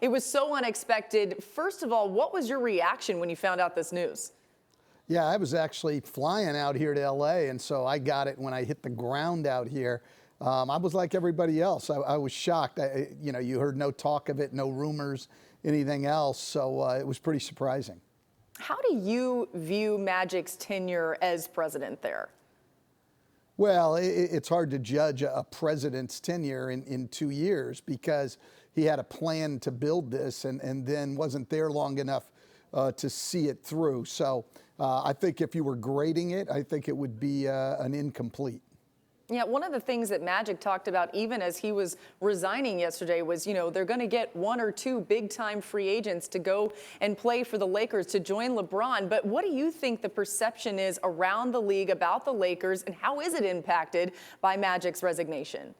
It was so unexpected. First of all, what was your reaction when you found out this news? Yeah, I was actually flying out here to LA, and so I got it when I hit the ground out here. I was like everybody else. I was shocked. You heard no talk of it, no rumors, anything else. So it was pretty surprising. How do you view Magic's tenure as president there? Well, it's hard to judge a president's tenure in 2 years because he had a plan to build this and then wasn't there long enough to see it through. So I think if you were grading it, I think it would be an incomplete. Yeah, one of the things that Magic talked about even as he was resigning yesterday was, they're going to get 1 or 2 big-time free agents to go and play for the Lakers to join LeBron. But what do you think the perception is around the league about the Lakers, and how is it impacted by Magic's resignation?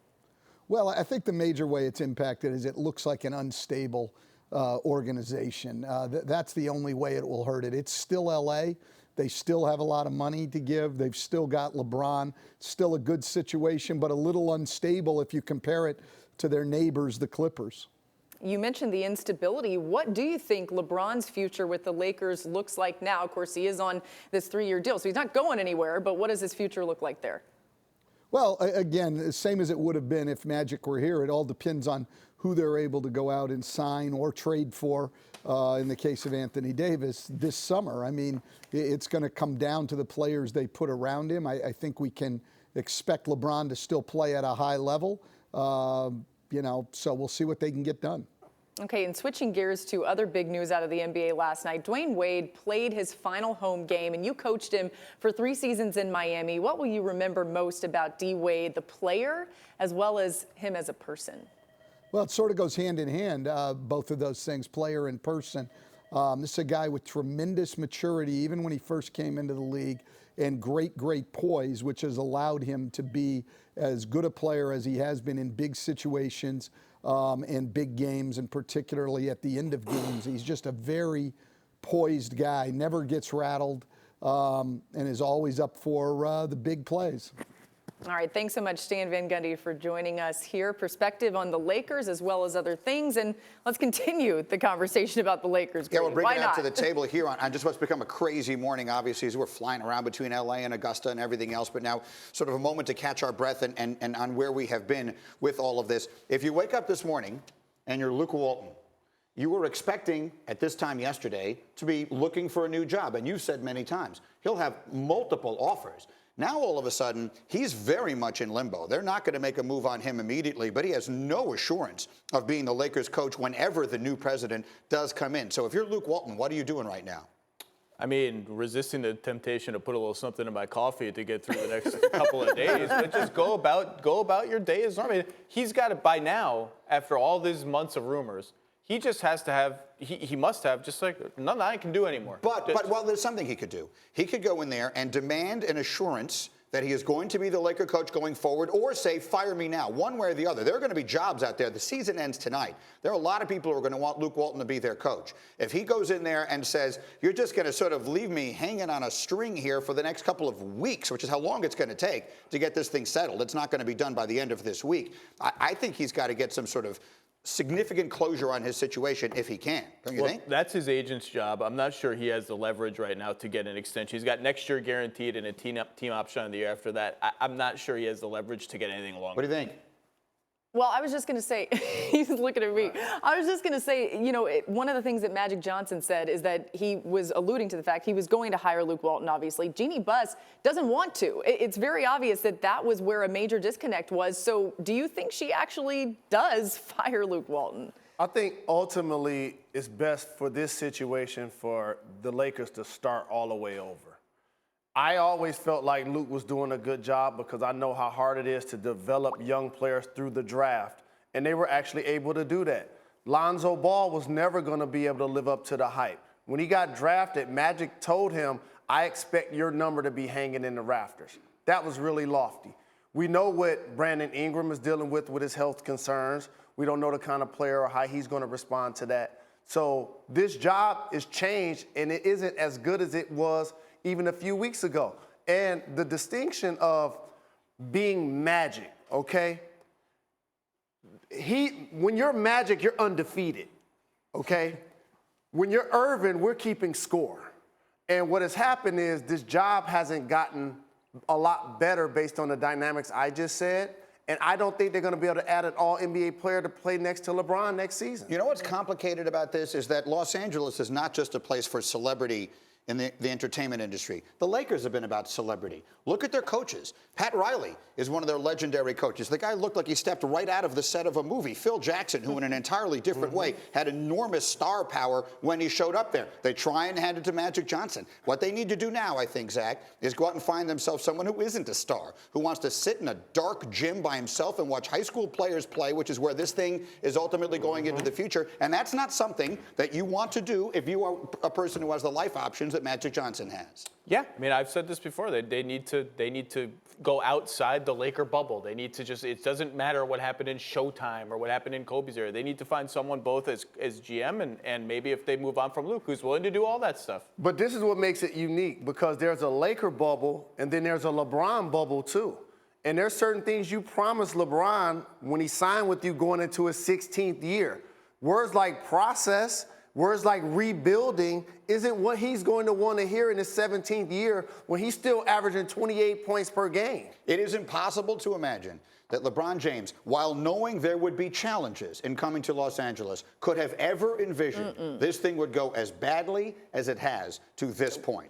Well, I think the major way it's impacted is it looks like an unstable organization. That's the only way it will hurt it. It's still L.A. They still have a lot of money to give. They've still got LeBron. Still a good situation, but a little unstable if you compare it to their neighbors, the Clippers. You mentioned the instability. What do you think LeBron's future with the Lakers looks like now? Of course, he is on this 3-year deal, so he's not going anywhere, but what does his future look like there? Well, again, the same as it would have been if Magic were here. It all depends on who they're able to go out and sign or trade for in the case of Anthony Davis this summer. I mean, it's going to come down to the players they put around him. I think we can expect LeBron to still play at a high level, so we'll see what they can get done. Okay, and switching gears to other big news out of the NBA last night, Dwayne Wade played his final home game, and you coached him for 3 seasons in Miami. What will you remember most about D. Wade, the player, as well as him as a person? Well, it sort of goes hand in hand, both of those things, player and person. This is a guy with tremendous maturity, even when he first came into the league, and great poise, which has allowed him to be as good a player as he has been in big situations and big games, and particularly at the end of games. He's just a very poised guy, never gets rattled, and is always up for the big plays. All right, thanks so much, Stan Van Gundy, for joining us here. Perspective on the Lakers as well as other things, and let's continue the conversation about the Lakers. Yeah, we'll bring it out to the table here on just what's become a crazy morning, obviously, as we're flying around between L.A. and Augusta and everything else, but now sort of a moment to catch our breath and on where we have been with all of this. If you wake up this morning and you're Luke Walton, you were expecting at this time yesterday to be looking for a new job, and you've said many times he'll have multiple offers. Now, all of a sudden, he's very much in limbo. They're not going to make a move on him immediately, but he has no assurance of being the Lakers coach whenever the new president does come in. So if you're Luke Walton, what are you doing right now? I mean, resisting the temptation to put a little something in my coffee to get through the next couple of days, but just go about your day as normal. I mean, he's got it by now, after all these months of rumors. He just has to have, he must have, just like, nothing I can do anymore. But there's something he could do. He could go in there and demand an assurance that he is going to be the Laker coach going forward, or say, fire me now, one way or the other. There are going to be jobs out there. The season ends tonight. There are a lot of people who are going to want Luke Walton to be their coach. If he goes in there and says, you're just going to sort of leave me hanging on a string here for the next couple of weeks, which is how long it's going to take to get this thing settled. It's not going to be done by the end of this week. I think he's got to get some sort of significant closure on his situation if he can, don't you think? That's his agent's job. I'm not sure he has the leverage right now to get an extension. He's got next year guaranteed and a team option on the year after that. I'm not sure he has the leverage to get anything longer. What do you think? Well, I was just going to say, he's looking at me. I was just going to say, one of the things that Magic Johnson said is that he was alluding to the fact he was going to hire Luke Walton, obviously. Jeannie Buss doesn't want to. It's very obvious that was where a major disconnect was. So do you think she actually does fire Luke Walton? I think ultimately it's best for this situation for the Lakers to start all the way over. I always felt like Luke was doing a good job because I know how hard it is to develop young players through the draft, and they were actually able to do that. Lonzo Ball was never going to be able to live up to the hype. When he got drafted, Magic told him, I expect your number to be hanging in the rafters. That was really lofty. We know what Brandon Ingram is dealing with his health concerns. We don't know the kind of player or how he's going to respond to that. So this job is changed, and it isn't as good as it was even a few weeks ago. And the distinction of being Magic, okay? When you're Magic, you're undefeated. okay? When you're Irvin, we're keeping score. And what has happened is this job hasn't gotten a lot better based on the dynamics I just said. And I don't think they're going to be able to add an all-NBA player to play next to LeBron next season. You know what's complicated about this is that Los Angeles is not just a place for celebrity in the entertainment industry. The Lakers have been about celebrity. Look at their coaches. Pat Riley is one of their legendary coaches. The guy looked like he stepped right out of the set of a movie. Phil Jackson, who in an entirely different way had enormous star power when he showed up there. They try and hand it to Magic Johnson. What they need to do now, I think, Zach, is go out and find themselves someone who isn't a star, who wants to sit in a dark gym by himself and watch high school players play, which is where this thing is ultimately going into the future. And that's not something that you want to do if you are a person who has the life options that Magic Johnson has. Yeah, I mean, I've said this before. They need to go outside the Laker bubble. They need to just. It doesn't matter what happened in Showtime or what happened in Kobe's era. They need to find someone both as GM and maybe if they move on from Luke, who's willing to do all that stuff. But this is what makes it unique because there's a Laker bubble and then there's a LeBron bubble too. And there's certain things you promised LeBron when he signed with you going into his 16th year. Words like process, words like rebuilding isn't what he's going to want to hear in his 17th year when he's still averaging 28 points per game. It is impossible to imagine that LeBron James, while knowing there would be challenges in coming to Los Angeles, could have ever envisioned this thing would go as badly as it has to this point.